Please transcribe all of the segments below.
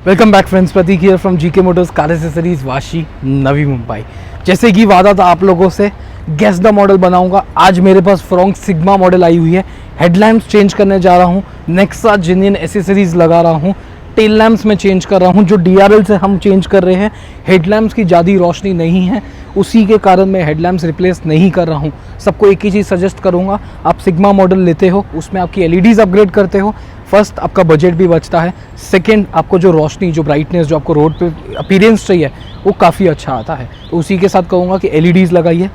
Welcome back friends, Prateek here from GK Motors car accessories Vashi Navi Mumbai. जैसे कि वादा था आप लोगों से, गेस द मॉडल बनाऊंगा। आज मेरे पास फ्रॉन्क सिग्मा मॉडल आई हुई है। हेडलैम्प्स चेंज करने जा रहा हूँ, नेक्सा जेन्युइन एसेसरीज लगा रहा हूँ, टेल लैम्प्स में चेंज कर रहा हूँ। जो DRL से हम चेंज कर रहे हैं, हेडलैम्प्स की ज़्यादा रोशनी नहीं है, उसी के कारण मैं हेडलैम्प्स रिप्लेस नहीं कर रहा हूँ। सबको एक ही चीज़ सजेस्ट करूँगा, आप सिग्मा मॉडल लेते हो, उसमें आपकी LEDs अपग्रेड करते हो। फर्स्ट, आपका बजट भी बचता है। सेकंड, आपको जो रोशनी, जो ब्राइटनेस, जो आपको रोड पे अपीयरेंस चाहिए, वो काफ़ी अच्छा आता है। तो उसी के साथ कहूँगा कि LEDs लगाइए।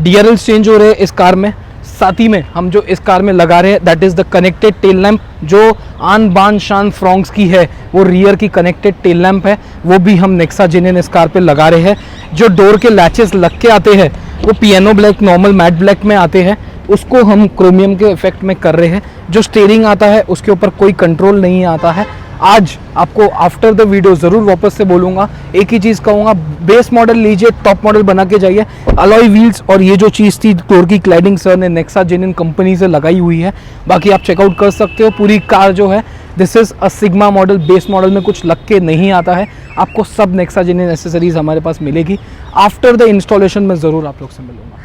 DRLs चेंज हो रहे हैं इस कार में, साथ ही में हम जो इस कार में लगा रहे हैं that is the connected tail lamp. जो आन बान शान फ्रॉन्क्स की है, वो रियर की कनेक्टेड टेल लैम्प है, वो भी हम नेक्सा जेन्युइन इस कार पे लगा रहे हैं। जो डोर के लैचेस लग के आते हैं वो piano black, normal matte black में आते हैं, उसको हम क्रोमियम के इफेक्ट में कर रहे हैं। जो स्टीयरिंग आता है उसके ऊपर कोई कंट्रोल नहीं आता है। आज आपको आफ्टर द वीडियो ज़रूर वापस से बोलूँगा, एक ही चीज़ कहूँगा, बेस मॉडल लीजिए, टॉप मॉडल बना के जाइए। अलॉय व्हील्स और ये जो चीज़ थी डोर की क्लैडिंग सर ने नेक्सा जेन्युइन कंपनी से लगाई हुई है। बाकी आप चेकआउट कर सकते हो। पूरी कार जो है, this is a sigma model. Base model में कुछ लग के नहीं आता है। आपको सब नेक्सा जेन्युइन एसेसरीज हमारे पास मिलेगी। आफ्टर द इंस्टॉलेशन में ज़रूर आप लोग से मिलूँगा।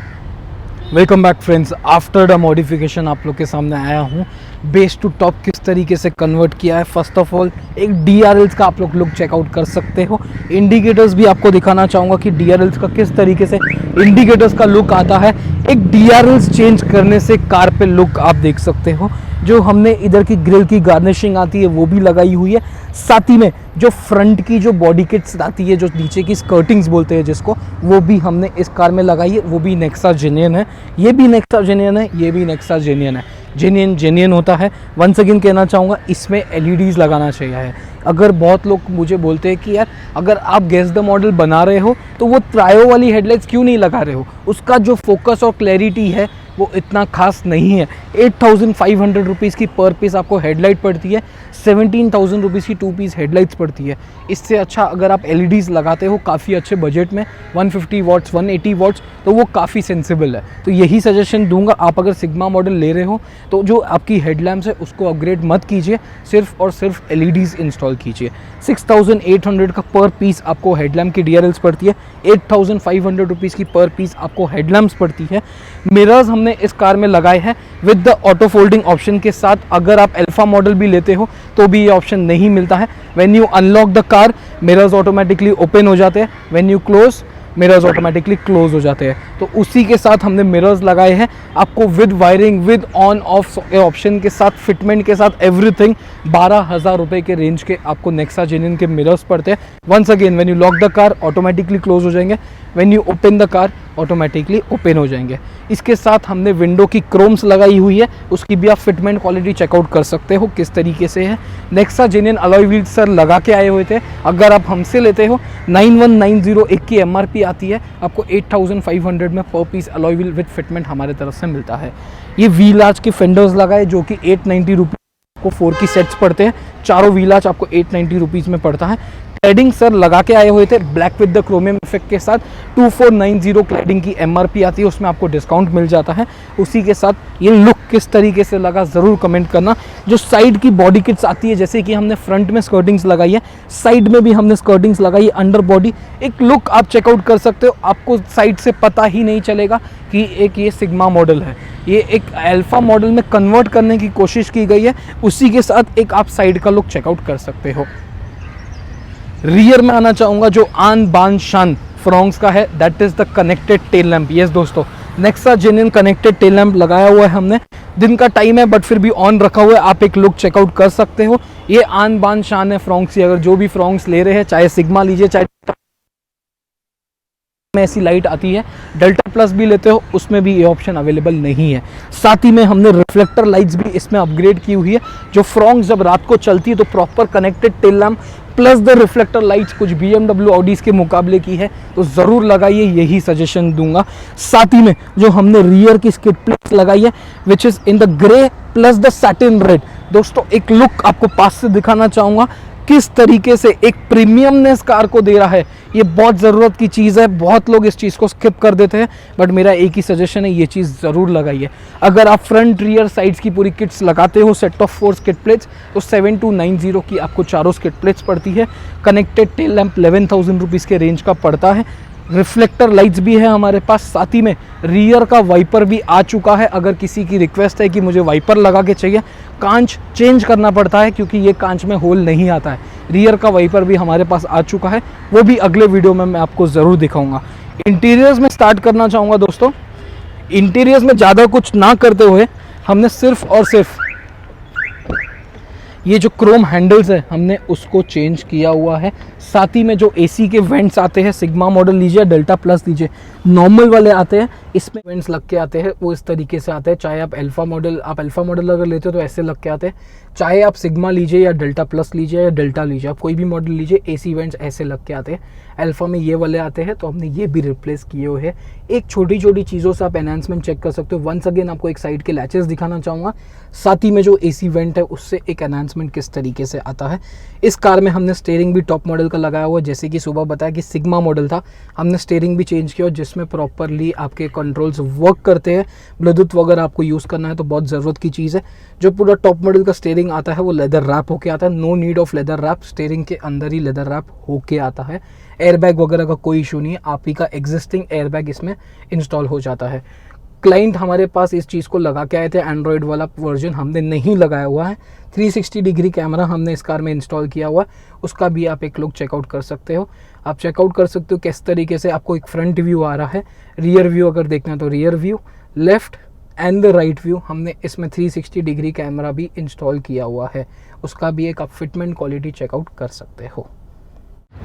Welcome back friends, after the modification आप लोग के सामने आया हूँ। बेस टू टॉप किस तरीके से कन्वर्ट किया है, फर्स्ट ऑफ ऑल एक DRLs का आप लोग चेकआउट कर सकते हो। इंडिकेटर्स भी आपको दिखाना चाहूँगा कि DRLs का किस तरीके से इंडिकेटर्स का लुक आता है। एक DRLs चेंज करने से कार पे लुक आप देख सकते हो। जो हमने इधर की ग्रिल की गार्निशिंग आती है वो भी लगाई हुई है। साथ ही में जो फ्रंट की जो बॉडी किट्स आती है, जो नीचे की स्कर्टिंग्स बोलते हैं जिसको, वो भी हमने इस कार में लगाई है। वो भी नेक्सा जेन्युइन है, ये भी नेक्सा जेन्युइन है, ये भी नेक्सा जेन्युइन है। जेन्युइन होता है। वंस अगेन कहना चाहूँगा, इसमें LEDs लगाना चाहिए। अगर बहुत लोग मुझे बोलते हैं कि यार अगर आप गेस द मॉडल बना रहे हो तो वो ट्रायो वाली हेडलाइट्स क्यों नहीं लगा रहे हो, उसका जो फोकस और क्लैरिटी है वो इतना खास नहीं है। 8,500 रुपीज़ की पर पीस आपको हेडलाइट पड़ती है, 17,000 रुपीज़ की 2 पीस हेडलाइट्स पड़ती है। इससे अच्छा अगर आप LEDs लगाते हो काफ़ी अच्छे बजट में, 150 वॉट्स 180 वॉट्स, तो वो काफ़ी सेंसिबल है। तो यही सजेशन दूंगा, आप अगर सिग्मा मॉडल ले रहे हो तो जो आपकी हेडलैम्प्स है उसको अपग्रेड मत कीजिए, सिर्फ और सिर्फ LEDs इंस्टॉल कीजिए। 6,800 का पर पीस आपको हेडलैम्प की DRLs पड़ती है, 8,500 रुपीज़ की पर पीस आपको हेडलैम्प्स पड़ती है। मिरर्स हमने इस कार में लगाए हैं with the auto folding option के साथ। अगर आप अल्फा मॉडल भी लेते हो तो भी ये ऑप्शन नहीं मिलता है। When you unlock the car, mirrors automatically open हो जाते हैं, when you close, mirrors automatically close हो जाते हैं। तो उसी के साथ हमने मिरर्स लगाए हैं। आपको with wiring, with on off option के साथ, फिटमेंट के साथ, एवरीथिंग 12,000 रुपये के रेंज के आपको नेक्सा जेन्युइन के मिरर्स पड़ते हैं। Once again, when you lock the car automatically close हो जाएंगे, when you open the car automatically open हो जाएंगे। इसके साथ हमने विंडो की क्रोम्स लगाई हुई है, उसकी भी आप फिटमेंट क्वालिटी चेकआउट कर सकते हो किस तरीके से है। Nexa genuine alloy wheels sir लगा के आए हुए थे। अगर आप हमसे लेते हो 91,901 की MRP आती है, आपको 8,500 में per piece alloy wheel with fitment हमारे तरफ से मिलता है। ये व्हील आर्च के फेंडर्स लगाए जो कि 890 रुपीज़ को 4 की सेट्स पड़ते हैं। चारों व्हील आर्च आपको 890 रुपीज़ में पड़ता है। क्लैडिंग सर लगा के आए हुए थे black with the chromium effect के साथ। 2490 क्लैडिंग की MRP आती है, उसमें आपको डिस्काउंट मिल जाता है। उसी के साथ ये लुक किस तरीके से लगा ज़रूर कमेंट करना। जो साइड की बॉडी किट्स आती है, जैसे कि हमने फ्रंट में स्कर्टिंग्स लगाई है, साइड में भी हमने स्कर्टिंग्स लगाई है, अंडर बॉडी एक लुक आप चेकआउट कर सकते हो। आपको साइड से पता ही नहीं चलेगा कि एक ये सिग्मा मॉडल है, ये एक अल्फा मॉडल में कन्वर्ट करने की कोशिश की गई है। उसी के साथ एक आप साइड का लुक चेकआउट कर सकते हो। रियर में आना चाहूँगा, जो आन बान शान फ्रॉन्क्स का है that is the connected tail lamp. Yes दोस्तों, Nexa genuine connected tail lamp लगाया हुआ है हमने। दिन का टाइम है बट फिर भी ऑन रखा हुआ है, आप एक लुक चेकआउट कर सकते हो। ये आन बान शान है फ्रॉन्क्स की। अगर जो भी फ्रॉन्क्स ले रहे हैं, चाहे सिग्मा लीजिए, चाहे में ऐसी लाइट आती है, डेल्टा प्लस भी लेते हो, उसमें भी ये ऑप्शन अवेलेबल नहीं है। साथ ही में हमने रिफ्लेक्टर लाइट्स भी इसमें अपग्रेड की हुई है। जो फ्रॉन्क्स जब रात को चलती है तो proper connected tail lamp plus the reflector lights कुछ BMW ऑडीज के मुकाबले की है, तो ज़रूर लगाइए, यही सजेशन दूंगा। साथ ही में जो हमने रियर की स्किड प्लेट्स लगाई है which is in the grey plus the satin red. दोस्तों एक लुक आपको पास से दिखाना चाहूँगा, किस तरीके से एक प्रीमियमनेस कार को दे रहा है। ये बहुत ज़रूरत की चीज़ है, बहुत लोग इस चीज़ को स्किप कर देते हैं, बट मेरा एक ही सजेशन है, ये चीज़ ज़रूर लगाइए। अगर आप फ्रंट रियर साइड्स की पूरी किट्स लगाते हो, सेट ऑफ 4 स्किड प्लेट्स, तो 7290 की आपको चारों स्किड प्लेट्स पड़ती है। कनेक्टेड टेल लैंप 11,000 रुपीज़ के रेंज का पड़ता है। रिफ्लेक्टर लाइट्स भी है हमारे पास, साथ ही में रियर का वाइपर भी आ चुका है। अगर किसी की रिक्वेस्ट है कि मुझे वाइपर लगा के चाहिए, कांच चेंज करना पड़ता है क्योंकि ये कांच में होल नहीं आता है। रियर का वाइपर भी हमारे पास आ चुका है, वो भी अगले वीडियो में मैं आपको ज़रूर दिखाऊंगा। इंटीरियर्स में स्टार्ट करना चाहूँगा दोस्तों। इंटीरियर्स में ज़्यादा कुछ ना करते हुए हमने सिर्फ और सिर्फ ये जो क्रोम हैंडल्स है हमने उसको चेंज किया हुआ है। साथ ही में जो एसी के वेंट्स आते हैं, सिग्मा मॉडल लीजिए, डेल्टा प्लस लीजिए, नॉर्मल वाले आते हैं, इसमें वेंट्स लग के आते हैं, वो इस तरीके से आते हैं। चाहे आप अल्फा मॉडल अगर लेते हो तो ऐसे लग के आते हैं, चाहे आप सिग्मा लीजिए या डेल्टा प्लस लीजिए या डेल्टा लीजिए, आप कोई भी मॉडल लीजिए, एसी वेंट्स ऐसे लग के आते हैं। अल्फा में ये वाले आते हैं, तो हमने ये भी रिप्लेस किए हुए हैं। एक छोटी छोटी चीज़ों से आप एनहांसमेंट चेक कर सकते हो। वंस अगेन आपको एक साइड के लैचेस दिखाना चाहूँगा, साथ ही में जो एसी वेंट है उससे एक एनहांसमेंट किस तरीके से आता है। इस कार में हमने स्टीयरिंग भी टॉप मॉडल का लगाया हुआ है। जैसे कि सुबह बताया कि सिग्मा मॉडल था, हमने स्टीयरिंग भी चेंज किया, जिसमें प्रॉपरली आपके कंट्रोल्स वर्क करते हैं। ब्लूटूथ वगैरह आपको यूज़ करना है तो बहुत ज़रूरत की चीज़ है। जो पूरा टॉप मॉडल का स्टीयरिंग आता है वो लेदर रैप होके आता है। No need of leather wrap, steering के अंदर ही लेदर रैप होके आता है। एयरबैग वगैरह का कोई इशू नहीं है, आप ही का एग्जिस्टिंग एयरबैग इसमें इंस्टॉल हो जाता है। क्लाइंट हमारे पास इस चीज़ को लगा के आए थे, एंड्रॉयड वाला वर्जन हमने नहीं लगाया हुआ है। 360 डिग्री कैमरा हमने इस कार में इंस्टॉल किया हुआ है, उसका भी आप एक लोग चेकआउट कर सकते हो। आप चेकआउट कर सकते हो किस तरीके से आपको एक फ्रंट व्यू आ रहा है। रियर व्यू अगर देखना है तो rear view, left and the right view, हमने इसमें 360 डिग्री कैमरा भी इंस्टॉल किया हुआ है, उसका भी एक आप फिटमेंट क्वालिटी चेकआउट कर सकते हो।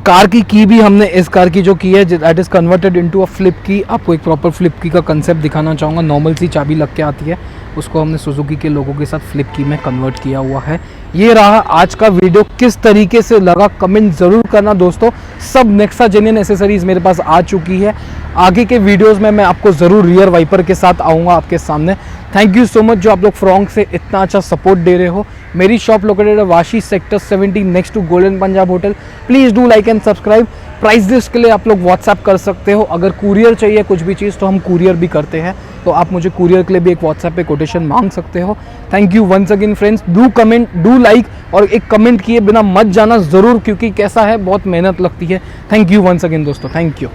कार की भी हमने इस कार की जो की है that is converted into a flip की। आपको एक प्रॉपर फ्लिप की का कंसेप्ट दिखाना चाहूँगा। नॉर्मल सी चाबी लग के आती है, उसको हमने सुजुकी के लोगों के साथ फ्लिप की में कन्वर्ट किया हुआ है। ये रहा आज का वीडियो, किस तरीके से लगा कमेंट ज़रूर करना दोस्तों। सब नेक्सा जेन्युइन एसेसरीज़ मेरे पास आ चुकी है। आगे के वीडियोस में मैं आपको ज़रूर रियर वाइपर के साथ आऊँगा आपके सामने। थैंक यू सो मच जो आप लोग फ्रॉन्क से इतना अच्छा सपोर्ट दे रहे हो। मेरी शॉप लोकेटेड है Vashi sector 70 next to golden Punjab hotel. Please do like and subscribe. Price list के लिए आप लोग व्हाट्सएप कर सकते हो। अगर कुरियर चाहिए कुछ भी चीज़ तो हम कुरियर भी करते हैं, तो आप मुझे कुरियर के लिए भी एक व्हाट्सएप पे कोटेशन मांग सकते हो। Thank you once again friends. Do comment, do like, और एक कमेंट किए बिना मत जाना ज़रूर, क्योंकि कैसा है बहुत मेहनत लगती है। थैंक यू वंस अगेन दोस्तों, थैंक यू।